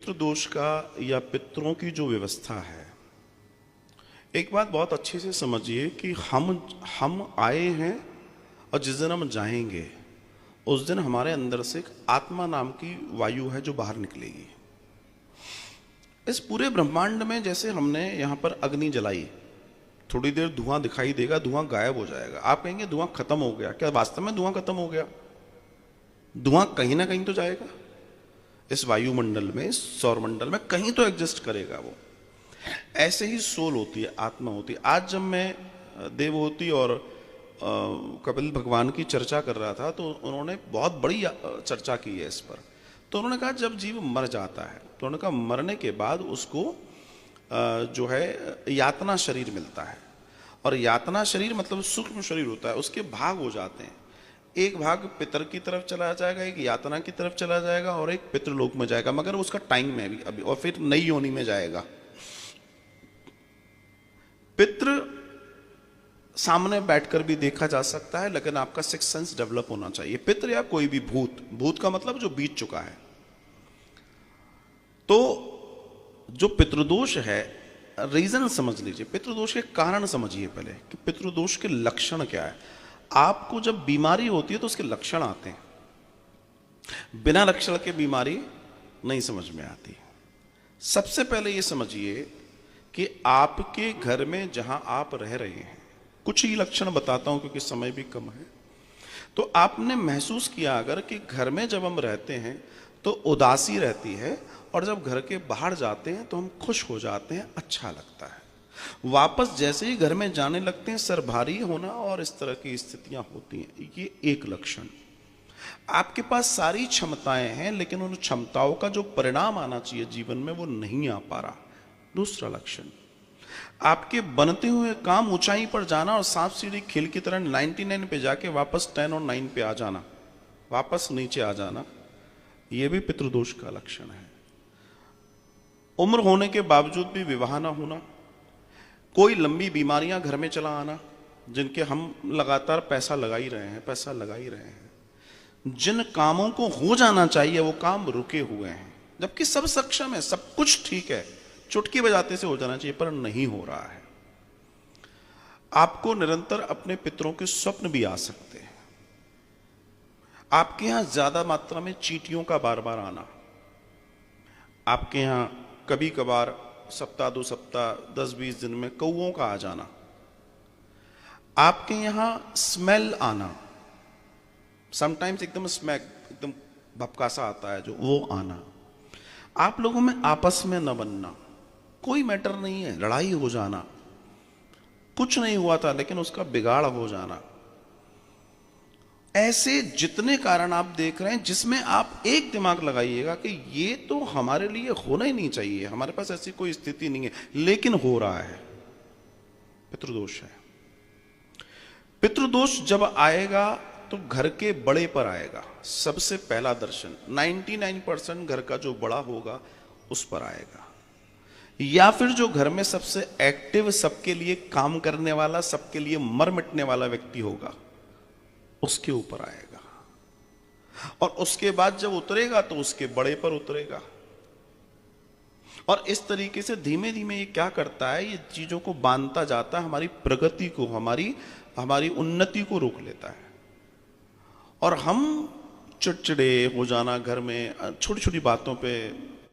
पितृदोष का या पितरों की जो व्यवस्था है, एक बात बहुत अच्छे से समझिए कि हम आए हैं और जिस दिन हम जाएंगे उस दिन हमारे अंदर से एक आत्मा नाम की वायु है जो बाहर निकलेगी। इस पूरे ब्रह्मांड में जैसे हमने यहां पर अग्नि जलाई, थोड़ी देर धुआं दिखाई देगा, धुआं गायब हो जाएगा। आप कहेंगे धुआं खत्म हो गया, क्या वास्तव में धुआं खत्म हो गया? धुआं कहीं ना कहीं तो जाएगा, इस वायुमंडल में, इस सौरमंडल में कहीं तो एग्जिस्ट करेगा वो। ऐसे ही सोल होती है, आत्मा होती है। आज जब मैं देवहूति और कपिल भगवान की चर्चा कर रहा था तो उन्होंने बहुत बड़ी चर्चा की है इस पर। तो उन्होंने कहा जब जीव मर जाता है तो उन्होंने कहा मरने के बाद उसको जो है यातना शरीर मिलता है, और यातना शरीर मतलब सूक्ष्म शरीर होता है, उसके भाग हो जाते हैं। एक भाग पितर की तरफ चला जाएगा, एक यातना की तरफ चला जाएगा और एक पितृलोक में जाएगा, मगर उसका टाइम में भी अभी, और फिर नई योनि में जाएगा। पितृ सामने बैठकर भी देखा जा सकता है, लेकिन आपका सिक्स सेंस डेवलप होना चाहिए। पितृ या कोई भी भूत, भूत का मतलब जो बीत चुका है। तो जो पितृदोष है, रीजन समझ लीजिए, पितृदोष के कारण समझिए पहले कि पितृदोष के लक्षण क्या है। आपको जब बीमारी होती है तो उसके लक्षण आते हैं, बिना लक्षण के बीमारी नहीं समझ में आती। सबसे पहले ये समझिए कि आपके घर में जहां आप रह रहे हैं, कुछ ही लक्षण बताता हूं क्योंकि समय भी कम है। तो आपने महसूस किया अगर कि घर में जब हम रहते हैं तो उदासी रहती है, और जब घर के बाहर जाते हैं तो हम खुश हो जाते हैं, अच्छा लगता है। वापस जैसे ही घर में जाने लगते हैं सर भारी होना और इस तरह की स्थितियां होती हैं। ये एक लक्षण। आपके पास सारी क्षमताएं हैं लेकिन उन क्षमताओं का जो परिणाम आना चाहिए जीवन में वो नहीं आ पा रहा। दूसरा लक्षण, आपके बनते हुए काम ऊंचाई पर जाना और सांप सीढ़ी खेल की तरह 99 पे जाके वापस 10 और 9 पे आ जाना, वापस नीचे आ जाना, यह भी पितृदोष का लक्षण है। उम्र होने के बावजूद भी विवाह ना होना, कोई लंबी बीमारियां घर में चला आना, जिनके हम लगातार पैसा लगा ही रहे हैं, जिन कामों को हो जाना चाहिए वो काम रुके हुए हैं, जबकि सब सक्षम है, सब कुछ ठीक है, चुटकी बजाते से हो जाना चाहिए पर नहीं हो रहा है। आपको निरंतर अपने पितरों के स्वप्न भी आ सकते हैं। आपके यहां ज्यादा मात्रा में चींटियों का बार बार आना, आपके यहां कभी कभार सप्ताह 2 सप्ताह 10-20 दिन में कौओं का आ जाना, आपके यहां स्मेल आना, समटाइम्स एकदम स्मैक, एकदम भपकासा आता है जो, वो आना, आप लोगों में आपस में न बनना, कोई मैटर नहीं है, लड़ाई हो जाना, कुछ नहीं हुआ था लेकिन उसका बिगाड़ हो जाना, ऐसे जितने कारण आप देख रहे हैं जिसमें आप एक दिमाग लगाइएगा कि ये तो हमारे लिए होना ही नहीं चाहिए, हमारे पास ऐसी कोई स्थिति नहीं है, लेकिन हो रहा है, पितृदोष है। पितृदोष जब आएगा तो घर के बड़े पर आएगा सबसे पहला दर्शन। 99% घर का जो बड़ा होगा उस पर आएगा, या फिर जो घर में सबसे एक्टिव, सबके लिए काम करने वाला, सबके लिए मर मिटने वाला व्यक्ति होगा उसके ऊपर आएगा, और उसके बाद जब उतरेगा तो उसके बड़े पर उतरेगा। और इस तरीके से धीमे धीमे ये क्या करता है, ये चीजों को बांधता जाता है, हमारी प्रगति को, हमारी उन्नति को रोक लेता है। और हम चिड़चिड़े हो जाना, घर में छोटी छोटी बातों पे